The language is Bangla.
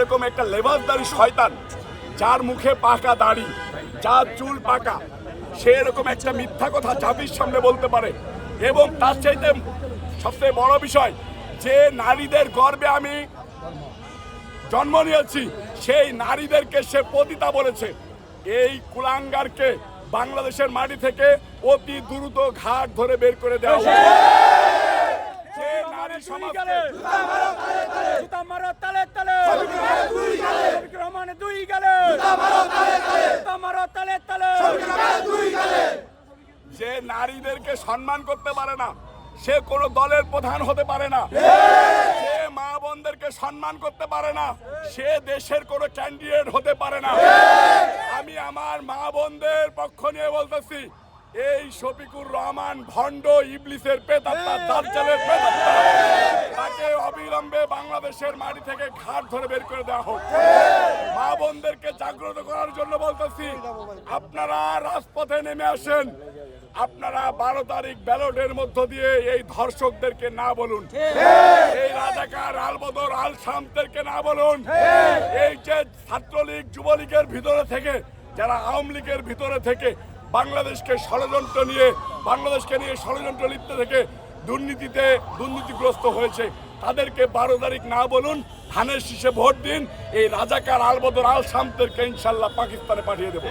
এরকম একটা লেবাসদারি শয়তান, যার মুখে পাকা দাড়ি, যার চুল পাকা, সে এরকম একটা মিথ্যা কথা জাতির সামনে বলতে পারে? এবং তার চাইতে সবচেয়ে বড় বিষয়, যে নারীদের গর্বে আমি জন্ম নিয়েছি, সেই নারীদেরকে সে পতিতা বলেছে। এই কুলাঙ্গারকে বাংলাদেশের মাটি থেকে অতি দ্রুত ঘাট ধরে বের করে দেওয়া হবে। যে নারী সমাজকে যে নারীদেরকে সম্মান করতে পারে না, সে কোনো দলের প্রধান হতে পারে না। যে মা বোনদেরকে সম্মান করতে পারে না, সে দেশের কোনো ক্যান্ডিডেট হতে পারে না। আমি আমার মা বোনদের পক্ষ নিয়ে বলতেছি, এই শফিকুর রহমান ভণ্ড ইবলিসের প্রেতাত্মা, দাজ্জালের প্রেতাত্মা, তাকে অবিলম্বে বাংলাদেশের মাটি থেকে ঘাট ধরে বের করে দেওয়া হোক। মা বোনদেরকে জাগ্রত করার জন্য বলতেছি, আপনারা রাজপথে নেমে আসেন। আপনারা 12 তারিখ ব্যালটের মধ্য দিয়ে এই ধর্ষকদেরকে না বলুন, এই রাজাকার আলবদর আল শামদেরকে না বলুন, এই যে ছাত্রলীগ যুবলীগের ভিতরে থেকে, যারা আওয়ামী লীগের ভিতরে থেকে বাংলাদেশকে বাংলাদেশকে নিয়ে ষড়যন্ত্র লিপ্ত থেকে দুর্নীতিগ্রস্ত হয়েছে, তাদেরকে 12 তারিখ না বলুন, ধানের শীষে ভোট দিন। এই রাজাকার আলবদর আল শামদেরকে ইনশাল্লাহ পাকিস্তানে পাঠিয়ে দেব।